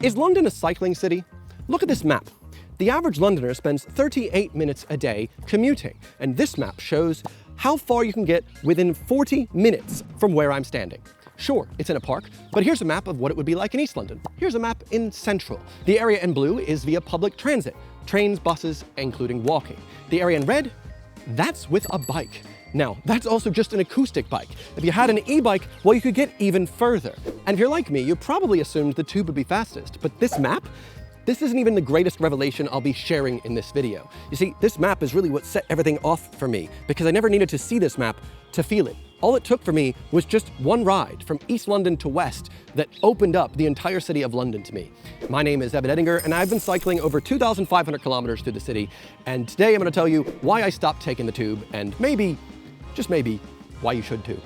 Is London a cycling city? Look at this map. The average Londoner spends 38 minutes a day commuting, and this map shows how far you can get within 40 minutes from where I'm standing. Sure, it's in a park, but here's a map of what it would be like in East London. Here's a map in Central. The area in blue is via public transit, trains, buses, including walking. The area in red, that's with a bike. Now, that's also just an acoustic bike. If you had an e-bike, well, you could get even further. And if you're like me, you probably assumed the tube would be fastest. But this map, this isn't even the greatest revelation I'll be sharing in this video. You see, this map is really what set everything off for me, because I never needed to see this map to feel it. All it took for me was just one ride from East London to West that opened up the entire city of London to me. My name is Edinger, and I've been cycling over 2,500 kilometers through the city. And today I'm going to tell you why I stopped taking the tube, and maybe, just maybe, why you should too.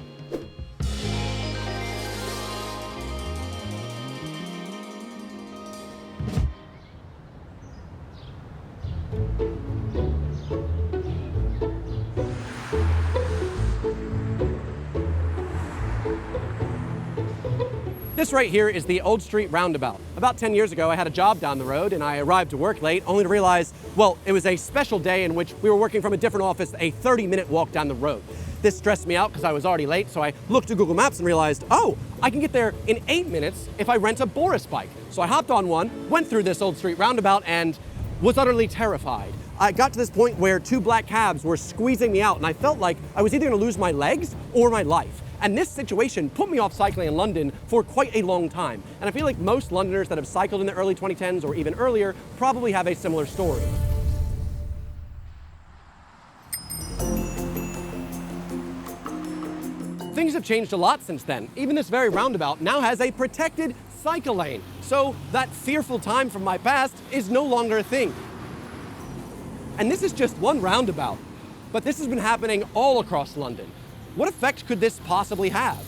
This right here is the Old Street Roundabout. About 10 years ago, I had a job down the road and I arrived to work late, only to realize, well, it was a special day in which we were working from a different office, a 30-minute walk down the road. This stressed me out because I was already late, so I looked at Google Maps and realized, oh, I can get there in 8 minutes if I rent a Boris bike. So I hopped on one, went through this Old Street Roundabout, and was utterly terrified. I got to this point where two black cabs were squeezing me out, and I felt like I was either going to lose my legs or my life. And this situation put me off cycling in London for quite a long time. And I feel like most Londoners that have cycled in the early 2010s or even earlier probably have a similar story. Things have changed a lot since then. Even this very roundabout now has a protected cycle lane. So that fearful time from my past is no longer a thing. And this is just one roundabout, but this has been happening all across London. What effect could this possibly have?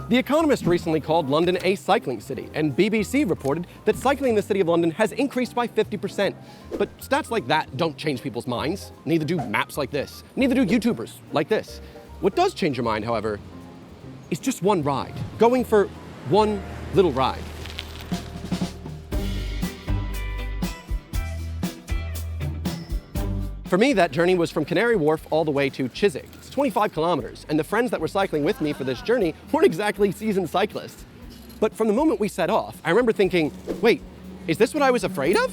The Economist recently called London a cycling city, and BBC reported that cycling in the City of London has increased by 50%. But stats like that don't change people's minds. Neither do maps like this. Neither do YouTubers like this. What does change your mind, however, is just one ride. Going for one little ride. For me, that journey was from Canary Wharf all the way to Chiswick. It's 25 kilometers, and the friends that were cycling with me for this journey weren't exactly seasoned cyclists. But from the moment we set off, I remember thinking, wait, is this what I was afraid of?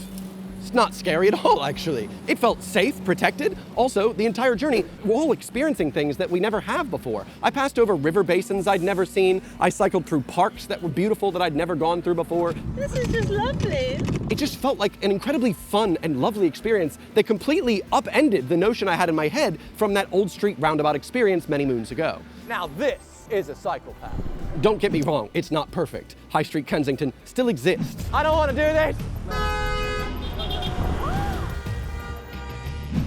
It's not scary at all, actually. It felt safe, protected. Also, the entire journey, we're all experiencing things that we never have before. I passed over river basins I'd never seen. I cycled through parks that were beautiful that I'd never gone through before. This is just lovely. It just felt like an incredibly fun and lovely experience that completely upended the notion I had in my head from that Old Street Roundabout experience many moons ago. Now this is a cycle path. Don't get me wrong, it's not perfect. High Street Kensington still exists. I don't want to do this.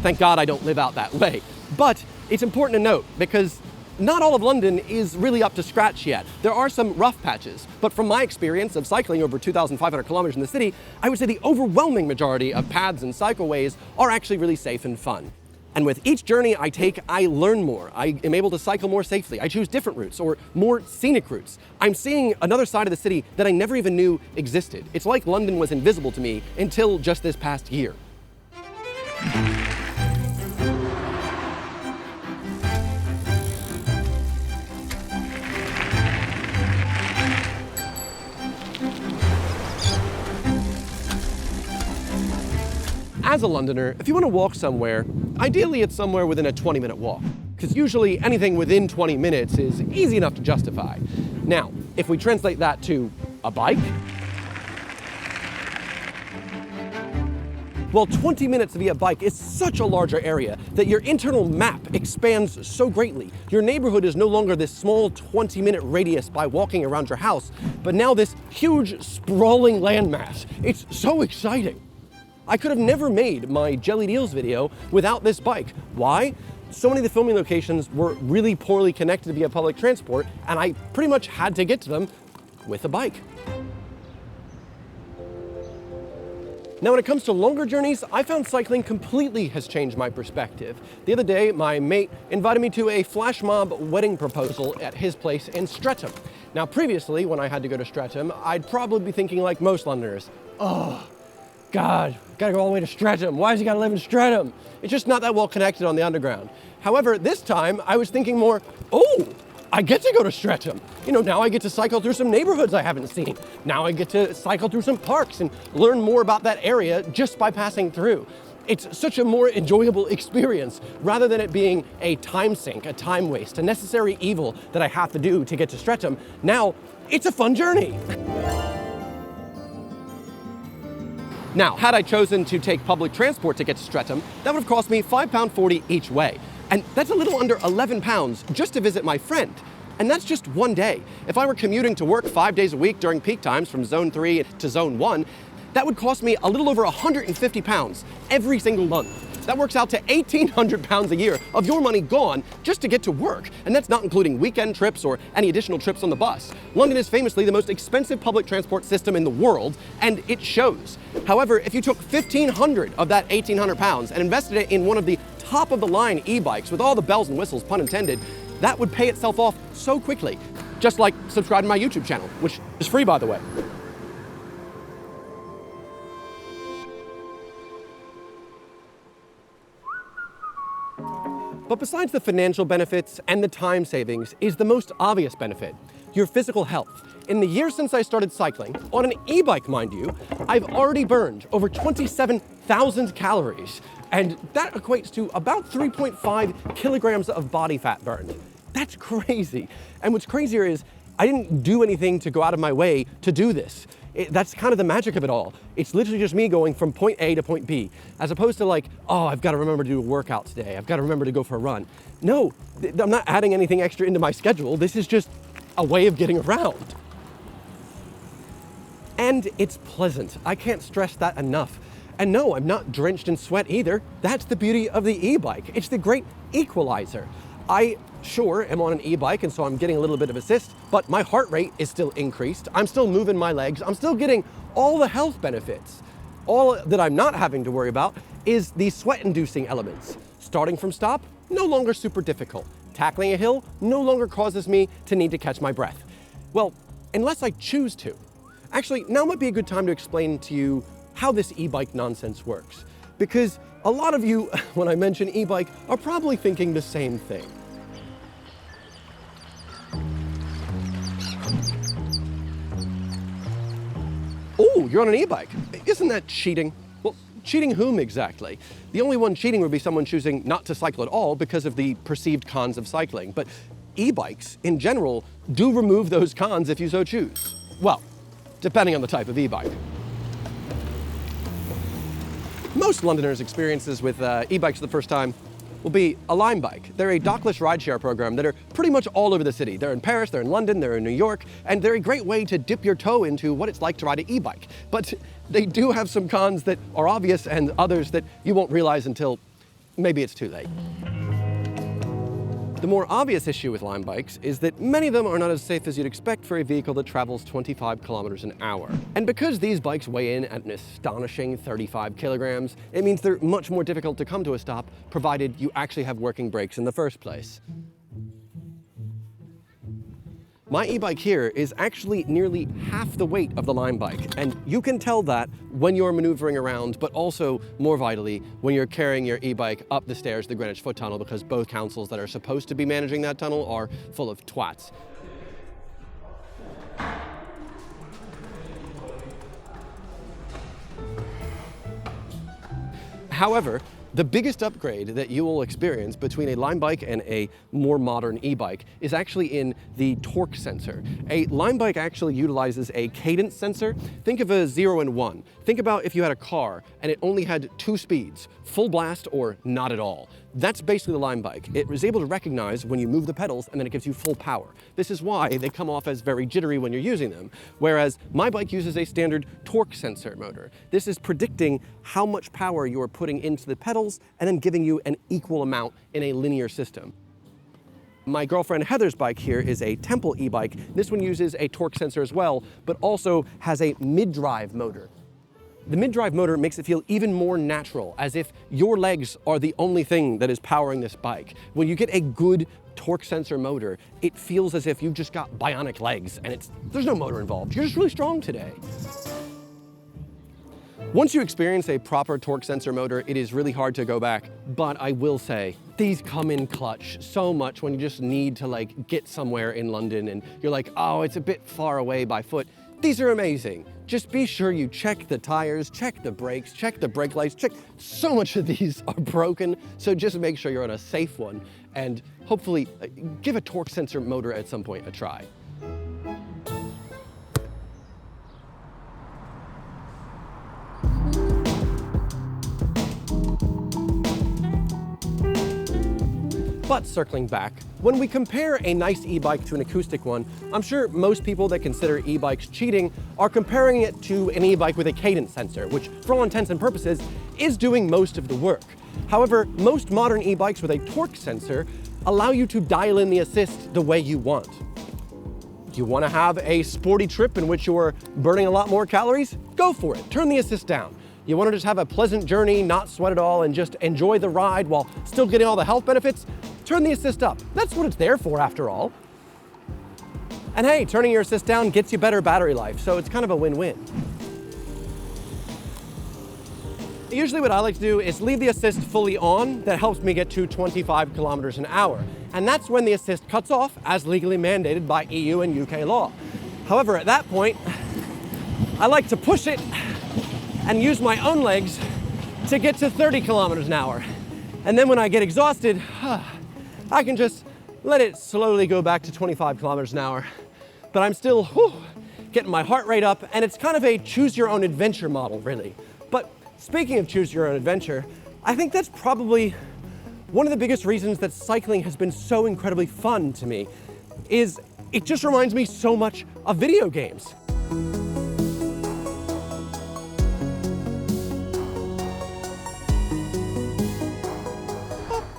Thank God I don't live out that way. But it's important to note because not all of London is really up to scratch yet. There are some rough patches, but from my experience of cycling over 2,500 kilometers in the city, I would say the overwhelming majority of paths and cycleways are actually really safe and fun. And with each journey I take, I learn more. I am able to cycle more safely. I choose different routes or more scenic routes. I'm seeing another side of the city that I never even knew existed. It's like London was invisible to me until just this past year. As a Londoner, if you want to walk somewhere, ideally it's somewhere within a 20-minute walk, because usually anything within 20 minutes is easy enough to justify. Now, if we translate that to a bike, well, 20 minutes via bike is such a larger area that your internal map expands so greatly. Your neighborhood is no longer this small 20-minute radius by walking around your house, but now this huge, sprawling landmass. It's so exciting. I could have never made my Jelly Deals video without this bike. Why? So many of the filming locations were really poorly connected via public transport, and I pretty much had to get to them with a bike. Now, when it comes to longer journeys, I found cycling completely has changed my perspective. The other day, my mate invited me to a flash mob wedding proposal at his place in Streatham. Now, previously, when I had to go to Streatham, I'd probably be thinking like most Londoners, oh, God, gotta go all the way to Streatham. Why does he gotta live in Streatham? It's just not that well connected on the underground. However, this time, I was thinking more, oh, I get to go to Streatham. You know, now I get to cycle through some neighborhoods I haven't seen. Now I get to cycle through some parks and learn more about that area just by passing through. It's such a more enjoyable experience rather than it being a time sink, a time waste, a necessary evil that I have to do to get to Streatham. Now, it's a fun journey. Now, had I chosen to take public transport to get to Streatham, that would have cost me £5.40 each way. And that's a little under £11 just to visit my friend. And that's just one day. If I were commuting to work 5 days a week during peak times from Zone 3 to Zone 1, that would cost me a little over £150 every single month. That works out to £1,800 a year of your money gone just to get to work. And that's not including weekend trips or any additional trips on the bus. London is famously the most expensive public transport system in the world, and it shows. However, if you took £1,500 of that £1,800 and invested it in one of the top-of-the-line e-bikes with all the bells and whistles, pun intended, that would pay itself off so quickly. Just like subscribe to my YouTube channel, which is free, by the way. But besides the financial benefits and the time savings is the most obvious benefit, your physical health. In the years since I started cycling, on an e-bike, mind you, I've already burned over 27,000 calories. And that equates to about 3.5 kilograms of body fat burned. That's crazy. And what's crazier is I didn't do anything to go out of my way to do this. That's kind of the magic of it all. It's literally just me going from point A to point B, as opposed to like, oh, I've got to remember to do a workout today. I've got to remember to go for a run. No, I'm not adding anything extra into my schedule. This is just a way of getting around. And it's pleasant. I can't stress that enough. And no, I'm not drenched in sweat either. That's the beauty of the e-bike. It's the great equalizer. I sure am on an e-bike, and so I'm getting a little bit of assist, but my heart rate is still increased. I'm still moving my legs. I'm still getting all the health benefits. All that I'm not having to worry about is the sweat-inducing elements. Starting from stop, no longer super difficult. Tackling a hill no longer causes me to need to catch my breath. Well, unless I choose to. Actually, now might be a good time to explain to you how this e-bike nonsense works. Because a lot of you, when I mention e-bike, are probably thinking the same thing. Oh, you're on an e-bike. Isn't that cheating? Well, cheating whom exactly? The only one cheating would be someone choosing not to cycle at all because of the perceived cons of cycling. But e-bikes, in general, do remove those cons if you so choose. Well, depending on the type of e-bike. Most Londoners' experiences with e-bikes for the first time will be a Lime bike. They're a dockless rideshare program that are pretty much all over the city. They're in Paris, they're in London, they're in New York, and they're a great way to dip your toe into what it's like to ride an e-bike. But they do have some cons that are obvious and others that you won't realize until maybe it's too late. The more obvious issue with Lime bikes is that many of them are not as safe as you'd expect for a vehicle that travels 25 kilometers an hour. And because these bikes weigh in at an astonishing 35 kilograms, it means they're much more difficult to come to a stop, provided you actually have working brakes in the first place. My e-bike here is actually nearly half the weight of the Lime bike, and you can tell that when you're maneuvering around, but also, more vitally, when you're carrying your e-bike up the stairs of the Greenwich Foot Tunnel, because both councils that are supposed to be managing that tunnel are full of twats. However, the biggest upgrade that you will experience between a Lime bike and a more modern e-bike is actually in the torque sensor. A Lime bike actually utilizes a cadence sensor. Think of a 0 and 1. Think about if you had a car and it only had 2 speeds, full blast or not at all. That's basically the Lime bike. It was able to recognize when you move the pedals and then it gives you full power. This is why they come off as very jittery when you're using them, whereas my bike uses a standard torque sensor motor. This is predicting how much power you are putting into the pedals and then giving you an equal amount in a linear system. My girlfriend Heather's bike here is a Temple e-bike. This one uses a torque sensor as well, but also has a mid-drive motor. The mid-drive motor makes it feel even more natural, as if your legs are the only thing that is powering this bike. When you get a good torque sensor motor, it feels as if you've just got bionic legs, and there's no motor involved. You're just really strong today. Once you experience a proper torque sensor motor, it is really hard to go back. But I will say, these come in clutch so much when you just need to like get somewhere in London and you're like, oh, it's a bit far away by foot. These are amazing. Just be sure you check the tires, check the brakes, check the brake lights, check. So much of these are broken, so just make sure you're on a safe one and hopefully give a torque sensor motor at some point a try. But circling back, when we compare a nice e-bike to an acoustic one, I'm sure most people that consider e-bikes cheating are comparing it to an e-bike with a cadence sensor, which for all intents and purposes is doing most of the work. However, most modern e-bikes with a torque sensor allow you to dial in the assist the way you want. You want to have a sporty trip in which you're burning a lot more calories? Go for it, turn the assist down. You want to just have a pleasant journey, not sweat at all, and just enjoy the ride while still getting all the health benefits? Turn the assist up. That's what it's there for, after all. And hey, turning your assist down gets you better battery life, so it's kind of a win-win. Usually what I like to do is leave the assist fully on. That helps me get to 25 kilometers an hour. And that's when the assist cuts off, as legally mandated by EU and UK law. However, at that point, I like to push it and use my own legs to get to 30 kilometers an hour. And then when I get exhausted, I can just let it slowly go back to 25 kilometers an hour. But I'm still getting my heart rate up, and it's kind of a choose your own adventure model, really. But speaking of choose your own adventure, I think that's probably one of the biggest reasons that cycling has been so incredibly fun to me, is it just reminds me so much of video games.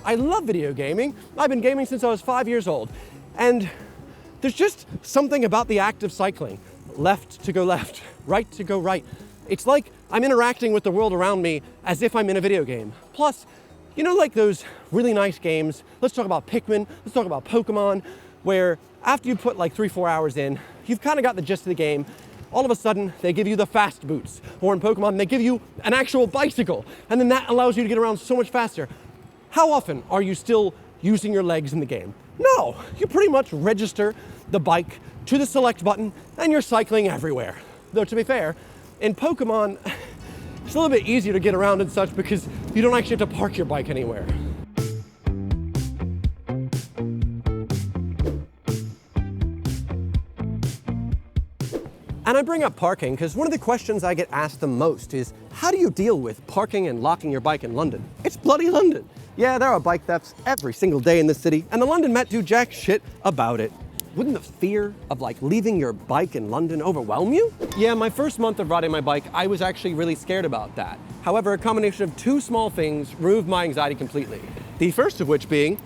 I love video gaming. I've been gaming since I was 5 years old. And there's just something about the act of cycling. Left to go left, right to go right. It's like I'm interacting with the world around me as if I'm in a video game. Plus, you know, like those really nice games, let's talk about Pikmin, let's talk about Pokemon, where after you put like 3-4 hours in, you've kind of got the gist of the game. All of a sudden, they give you the fast boots. Or in Pokemon, they give you an actual bicycle. And then that allows you to get around so much faster. How often are you still using your legs in the game? No, you pretty much register the bike to the select button and you're cycling everywhere. Though to be fair, in Pokemon, it's a little bit easier to get around and such because you don't actually have to park your bike anywhere. And I bring up parking because one of the questions I get asked the most is, how do you deal with parking and locking your bike in London? It's bloody London. Yeah, there are bike thefts every single day in this city, and the London Met do jack shit about it. Wouldn't the fear of like leaving your bike in London overwhelm you? Yeah, my first month of riding my bike, I was actually really scared about that. However, a combination of two small things removed my anxiety completely. The first of which being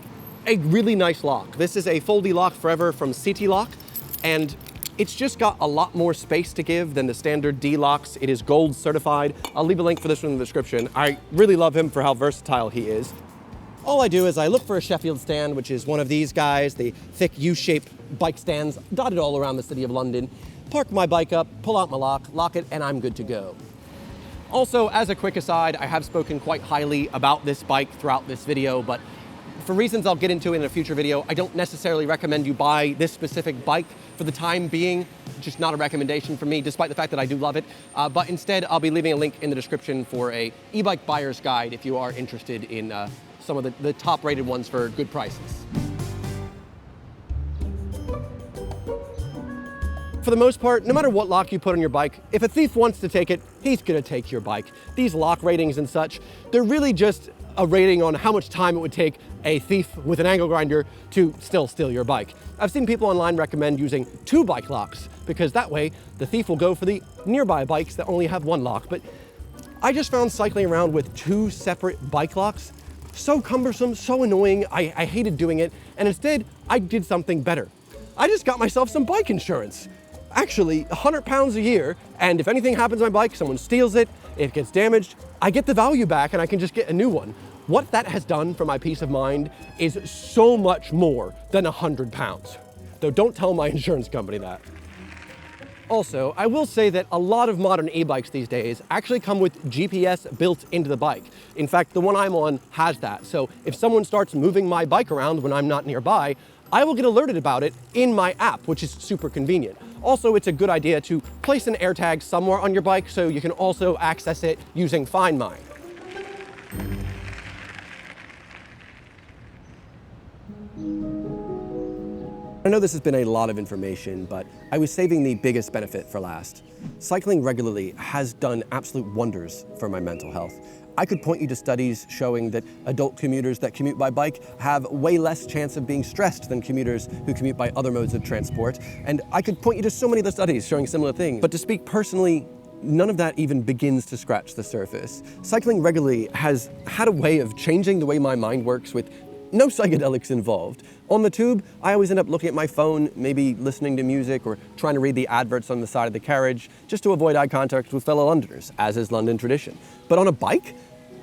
a really nice lock. This is a Foldy Lock Forever from CT Lock, and it's just got a lot more space to give than the standard D locks. It is gold certified. I'll leave a link for this one in the description. I really love him for how versatile he is. All I do is I look for a Sheffield stand, which is one of these guys, the thick U-shaped bike stands dotted all around the city of London, park my bike up, pull out my lock it, and I'm good to go. Also, as a quick aside, I have spoken quite highly about this bike throughout this video, but for reasons I'll get into in a future video, I don't necessarily recommend you buy this specific bike for the time being. Just not a recommendation for me, despite the fact that I do love it. But instead, I'll be leaving a link in the description for a e-bike buyer's guide if you are interested in some of the top-rated ones for good prices. For the most part, no matter what lock you put on your bike, if a thief wants to take it, he's gonna take your bike. These lock ratings and such, they're really just a rating on how much time it would take a thief with an angle grinder to still steal your bike. I've seen people online recommend using 2 bike locks because that way the thief will go for the nearby bikes that only have 1 lock. But I just found cycling around with 2 separate bike locks so cumbersome, so annoying. I hated doing it, and instead I did something better. I just got myself some bike insurance. Actually, £100 a year, and if anything happens to my bike, someone steals it, It gets damaged, I get the value back and I can just get a new one. What that has done for my peace of mind is so much more than £100. Though don't tell my insurance company that. Also, I will say that a lot of modern e-bikes these days actually come with GPS built into the bike. In fact, the one I'm on has that. So if someone starts moving my bike around when I'm not nearby, I will get alerted about it in my app, which is super convenient. Also, it's a good idea to place an AirTag somewhere on your bike so you can also access it using Find My. I know this has been a lot of information, but I was saving the biggest benefit for last. Cycling regularly has done absolute wonders for my mental health. I could point you to studies showing that adult commuters that commute by bike have way less chance of being stressed than commuters who commute by other modes of transport. And I could point you to so many other studies showing similar things. But to speak personally, none of that even begins to scratch the surface. Cycling regularly has had a way of changing the way my mind works with no psychedelics involved. On the tube, I always end up looking at my phone, maybe listening to music or trying to read the adverts on the side of the carriage, just to avoid eye contact with fellow Londoners, as is London tradition. But on a bike,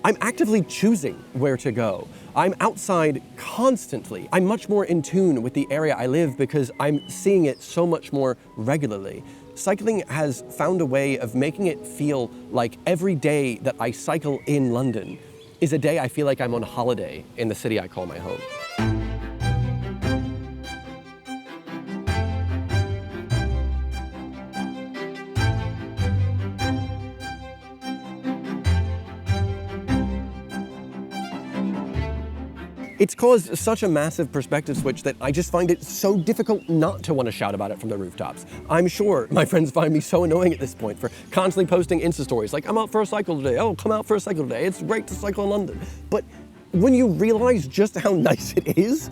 I'm actively choosing where to go. I'm outside constantly. I'm much more in tune with the area I live because I'm seeing it so much more regularly. Cycling has found a way of making it feel like every day that I cycle in London is a day I feel like I'm on holiday in the city I call my home. It's caused such a massive perspective switch that I just find it so difficult not to want to shout about it from the rooftops. I'm sure my friends find me so annoying at this point for constantly posting Insta stories like, I'm out for a cycle today, oh, come out for a cycle today, it's great to cycle in London. But when you realize just how nice it is,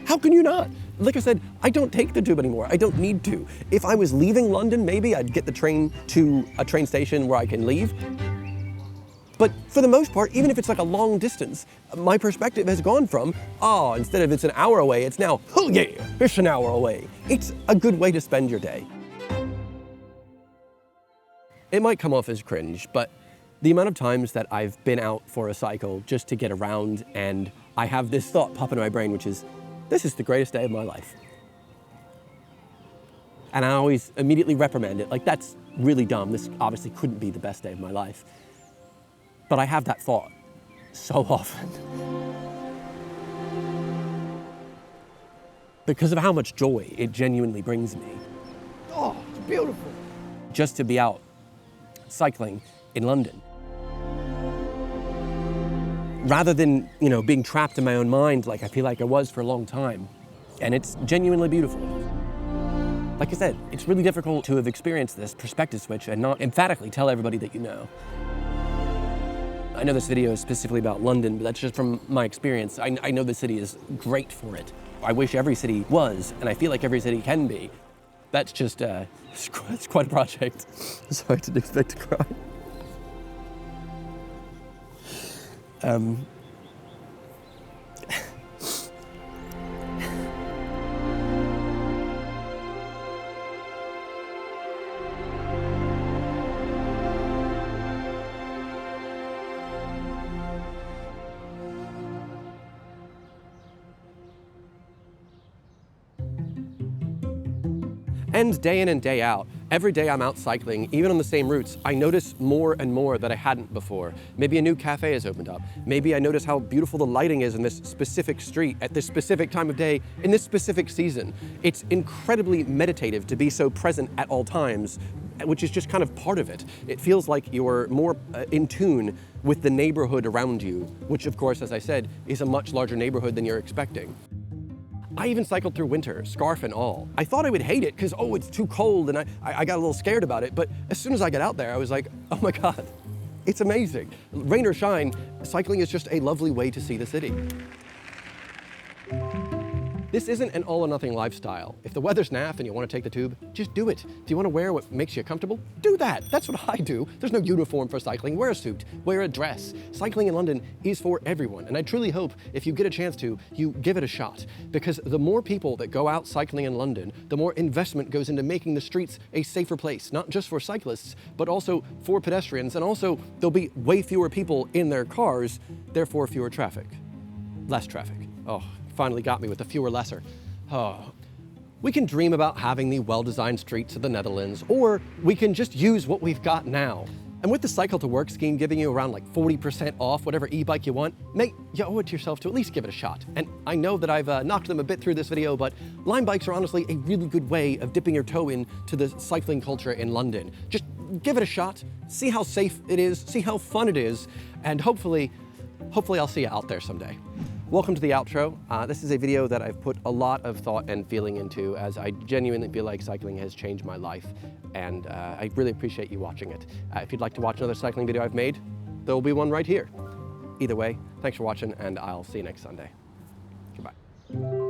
how can you not? Like I said, I don't take the tube anymore. I don't need to. If I was leaving London, maybe I'd get the train to a train station where I can leave. But for the most part, even if it's like a long distance, my perspective has gone from, oh, instead of it's an hour away, it's now, oh yeah, it's an hour away. It's a good way to spend your day. It might come off as cringe, but the amount of times that I've been out for a cycle just to get around and I have this thought pop into my brain, which is, this is the greatest day of my life. And I always immediately reprimand it, like that's really dumb. This obviously couldn't be the best day of my life. But I have that thought so often. Because of how much joy it genuinely brings me. Oh, it's beautiful. Just to be out cycling in London. Rather than, being trapped in my own mind like I feel like I was for a long time. And it's genuinely beautiful. Like I said, it's really difficult to have experienced this perspective switch and not emphatically tell everybody that you know. I know this video is specifically about London, but that's just from my experience. I know the city is great for it. I wish every city was, and I feel like every city can be. That's just, it's quite a project. So I didn't expect to cry. And day in and day out, every day I'm out cycling, even on the same routes, I notice more and more that I hadn't before. Maybe a new cafe has opened up. Maybe I notice how beautiful the lighting is in this specific street at this specific time of day in this specific season. It's incredibly meditative to be so present at all times, which is just kind of part of it. It feels like you're more in tune with the neighborhood around you, which of course, as I said, is a much larger neighborhood than you're expecting. I even cycled through winter, scarf and all. I thought I would hate it because, oh, it's too cold, and I got a little scared about it, but as soon as I got out there, I was like, oh my God, it's amazing. Rain or shine, cycling is just a lovely way to see the city. This This isn't an all or nothing lifestyle. If the weather's naff and you want to take the tube, just do it. If you want to wear what makes you comfortable, do that. That's what I do. There's no uniform for cycling. Wear a suit, wear a dress. Cycling in London is for everyone, and I truly hope if you get a chance to, you give it a shot, because the more people that go out cycling in London, the more investment goes into making the streets a safer place, not just for cyclists, but also for pedestrians, and also there'll be way fewer people in their cars, therefore fewer traffic. Less traffic. Oh, finally got me with the fewer lesser. Oh. We can dream about having the well-designed streets of the Netherlands, or we can just use what we've got now. And with the Cycle to Work scheme giving you around like 40% off whatever e-bike you want, mate, you owe it to yourself to at least give it a shot. And I know that I've knocked them a bit through this video, but Lime bikes are honestly a really good way of dipping your toe into the cycling culture in London. Just give it a shot, see how safe it is, see how fun it is, and hopefully I'll see you out there someday. Welcome to the outro. This is a video that I've put a lot of thought and feeling into, as I genuinely feel like cycling has changed my life, and I really appreciate you watching it. If you'd like to watch another cycling video I've made, there will be one right here. Either way, thanks for watching, and I'll see you next Sunday. Goodbye.